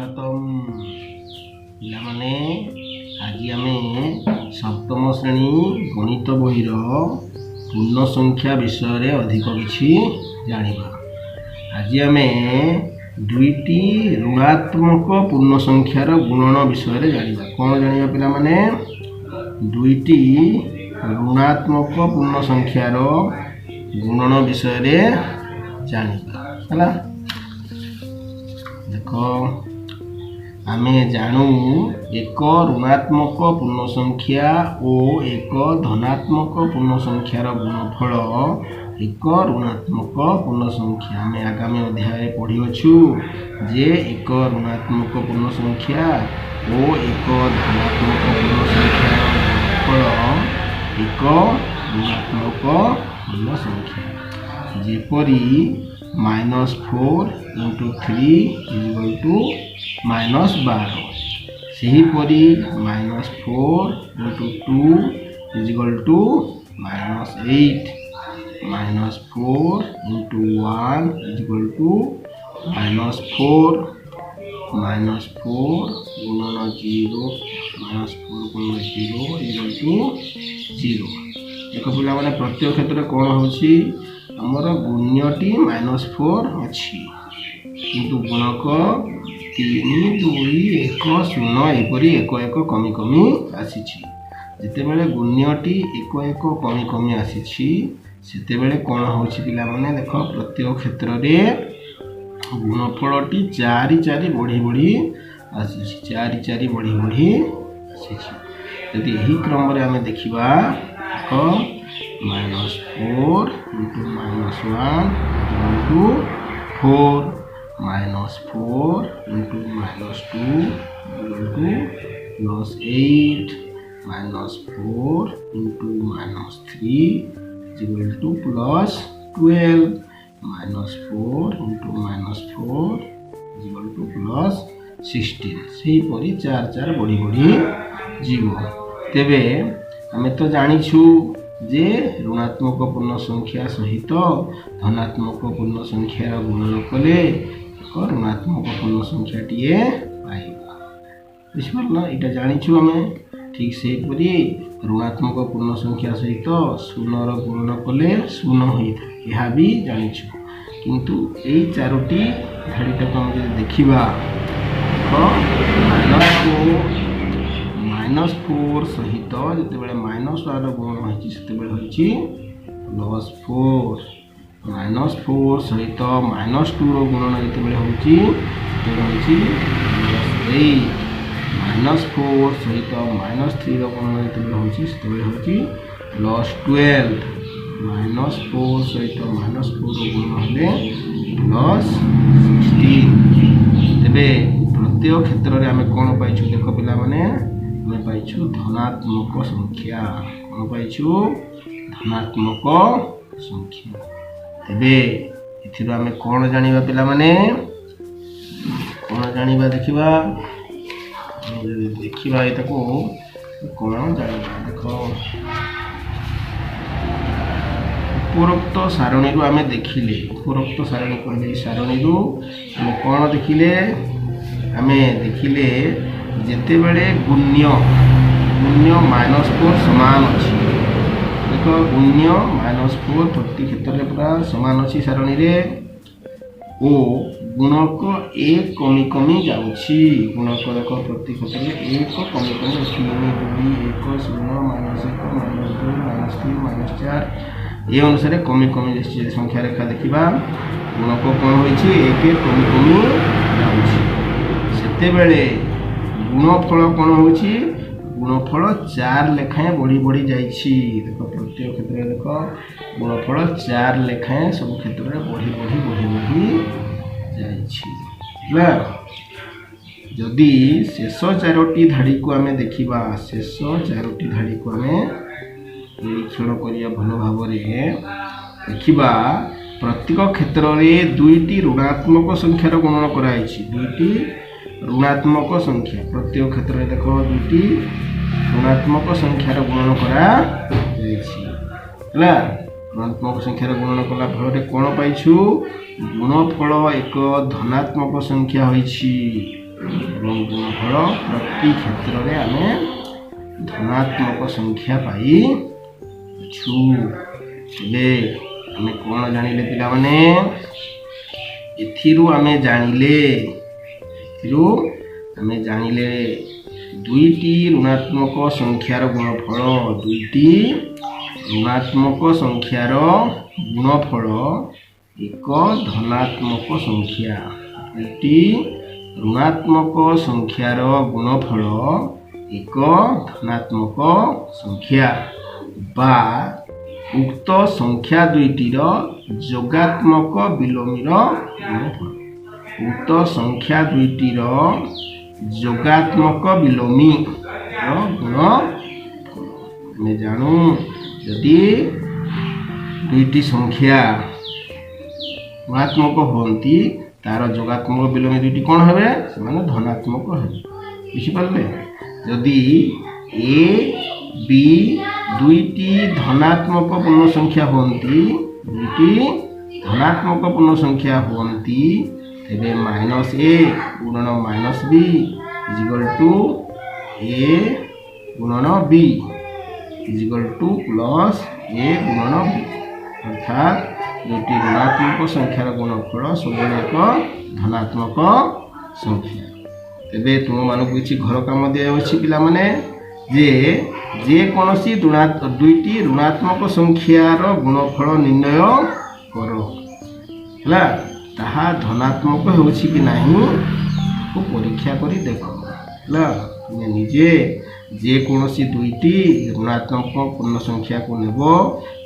सुप्रभातम पिलामाने आज आमे सप्तम श्रेणी गणित बहिर पूर्ण संख्या विषय अधिक किछि जानिबा। आज आमे दुईटी ऋणात्मक पूर्ण संख्यार गुणन विषय जानिबा। कौन जानिबा पिलामाने? दुईटी ऋणात्मक पूर्ण संख्यार गुणन विषय जानिबा हला। देखो आमे जानू एक ऋणात्मक पूर्ण संख्या और एक धनात्मक पूर्ण संख्यार गुणफल एक ऋणात्मक पूर्ण संख्या। आमे आगामी अध्याय पढ़िछु जे एक ऋणात्मक पूर्ण संख्या और एक धनात्मक पूर्ण संख्यार गुणफल एक ऋणात्मक पूर्ण संख्या। जेपरी -4 × 3 = -12 सेहीपरि -4 × 2 = -8 -4 × 1 = -4 गुणन 0 0 देखो पिला माने प्रत्येक क्षेत्र में कौन होछि हमर गुण्यटी -4 अछि किंतु गुणक 3 2 1 0 एपरि 1 1 कमी कमी आसीछि। जेते बेले गुण्यटी 1 1 कमी कमी आसीछि सेते बेले कोन होछि पिला माने देखो प्रत्येक क्षेत्र रे गुणफलटी 4 4 बढ़ी बढ़ी आसीछि 4 4 बढ़ी बढ़ी आसीछि। यदि एही क्रम रे हमें देखिबा देखो -4 × -1 = 4 -4 × -2 = +8 -4 × -3 = +12 -4 × -4 = +16 सेही परि 4 4 बढ़ी बढ़ी जीव। तेबे हमें तो जानिछु जे ऋणात्मक पूर्ण संख्या सहित धनात्मक पूर्ण संख्यार गुणन कले एक ऋणात्मक पूर्ण संख्याटीए पाइबा। बुझिपारला एटा जानिछु हमें। ठीक से परि ऋणात्मक पूर्ण संख्या सहित शून्यर गुणन कले शून्य होइथाय यहा भी जानिछु। किंतु एई चारोटी धाड़ीटा को हम देखिबा तो -4 सहित जिते बेले -12 गुणन होइछि सेते बेले होइछि +4 -4 सहित -2 रो गुणन जिते बेले होइछि सेते होइछि +8 -4 सहित -3 रो गुणन जिते बेले होइछि सेते बेले होइछि +12 -4 सहित -4 रो गुणन हेले +16। तेबे प्रत्येक क्षेत्र रे हमें कोन पाइछु देखो पिला माने हमें पाइछु धनात्मक संख्या। कौन पाइछु धनात्मक संख्या। तेबे इथिरो हमें कौन जानिबा पिला माने कौन जानिबा देखिबा देखिबा एटा को कौन जानिबा देखो उपरोक्त सारणी रो हमें देखिले उपरोक्त सारणी कहले सारणी रो हमें कौन देखिले हमें देखिले जेते बेले गुण्य -4 समान अछि देखो गुण्य -4 प्रति क्षेत्र रे पूरा समान अछि सारणी रे ओ गुणक 1 कमी कमी जाउछि। गुणक देखो प्रति क्षेत्र रे 1 कमी कमी 3 2 1 0 -1 -2 -3 -4 ए अनुसार कमी कमी जाउछि। संख्या रेखा देखिबा गुणक कोन होइछि 1 कमी कमी जाउछि सेते बेले गुणफल कौन होछि गुणफल 4 लेखाएं बढ़ी बढ़ी जाइछि। देखो प्रत्येक क्षेत्र में देखो गुणफल 4 लेखाएं सब क्षेत्र में बढ़ी बढ़ी बढ़ी बढ़ी जाइछि ना। जदि शेष 4टी धाड़ी को हमें देखिबा शेष 4टी धाड़ी को हमें निरीक्षण करिया भलो भाव रे देखिबा प्रत्येक क्षेत्र में दुईटी ऋणात्मक संख्यार गणना कराइछि। दुईटी ऋणात्मक संख्या प्रत्येक क्षेत्र में देखो दुईटी ऋणात्मक संख्यार गुणन करा जाइछि हला। ऋणात्मक संख्यार गुणन कला फल रे कोन पाइछु गुणफल एक धनात्मक संख्या होइछि ଏବଂ ଗୁଣଫଳ ପ୍ରତି କ୍ଷେତ୍ରରେ ଆମେ ଧନାତ୍ମକ ସଂଖ୍ୟା ପାଇଛୁ। ଏବେ ଆମେ କ'ଣ ଜାଣିଲେ ପିଲାମାନେ? ଏଥିରୁ ଆମେ ଜାଣିଲେ ଦୁଇଟି ଋଣାତ୍ମକ ସଂଖ୍ୟାର ଗୁଣଫଳ, ଦୁଇଟି ଋଣାତ୍ମକ ସଂଖ୍ୟାର ଗୁଣଫଳ ଏକ ଧନାତ୍ମକ ସଂଖ୍ୟା। ଦୁଇଟି ଋଣାତ୍ମକ ସଂଖ୍ୟାର ଗୁଣଫଳ ଏକ ଧନାତ୍ମକ ସଂଖ୍ୟା ବା ଉକ୍ତ ସଂଖ୍ୟା ଦୁଇଟିର ଯୋଗାତ୍ମକ ବିଲୋମୀର ଗୁଣଫଳ। ଉକ୍ତ ସଂଖ୍ୟା ଦୁଇଟିର ଯୋଗାତ୍ମକ ବିଲୋମୀର ଗୁଣଫଳ। ଆମେ ଜାଣୁ ଯଦି ଦୁଇଟି ସଂଖ୍ୟା ଋଣାତ୍ମକ ହୁଅନ୍ତି ତାର ଯୋଗାତ୍ମକ ବିଲୋମୀ ଦୁଇଟି କ'ଣ ହେବେ? ସେମାନେ ଧନାତ୍ମକ ହେବେ। ବୁଝିପାରିଲେ? ଯଦି ଏ ବି ଦୁଇଟି ଧନାତ୍ମକ ପୂର୍ଣ୍ଣ ସଂଖ୍ୟା ହୁଅନ୍ତି, ତେବେ -a ଗୁଣନ -b a ଗୁଣନ b +a ଗୁଣନ b। ଅର୍ଥାତ୍ ଦୁଇଟି ଋଣାତ୍ମକ ସଂଖ୍ୟାର ଗୁଣଫଳ ସବୁବେଳେ ଏକ ଧନାତ୍ମକ ସଂଖ୍ୟା। ଏବେ ତୁମମାନଙ୍କୁ କିଛି ଘର କାମ ଦିଆଯାଉଛି ପିଲାମାନେ, ଯେକୌଣସି ଦୁଇଟି ଋଣାତ୍ମକ ସଂଖ୍ୟାର ଗୁଣଫଳ ନିର୍ଣ୍ଣୟ କର, ହେଲା। ତାହା ଧନାତ୍ମକ ହେଉଛି କି ନାହିଁ ପରୀକ୍ଷା କରି ଦେଖ, ହେଲା। ତୁମେ ନିଜେ ଯେକୌଣସି ଦୁଇଟି ଋଣାତ୍ମକ ପୂର୍ଣ୍ଣ ସଂଖ୍ୟାକୁ ନେବ,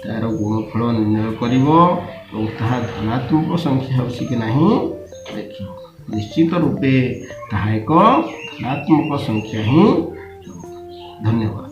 ତାର ଗୁଣଫଳ ନିର୍ଣ୍ଣୟ କରିବ ଏବଂ ତାହା ଧନାତ୍ମକ ସଂଖ୍ୟା ହେଉଛି କି ନାହିଁ ଦେଖିବ। ନିଶ୍ଚିତ ରୂପେ ତାହା ଏକ ଧନାତ୍ମକ ସଂଖ୍ୟା ହିଁ। ଧନ୍ୟବାଦ।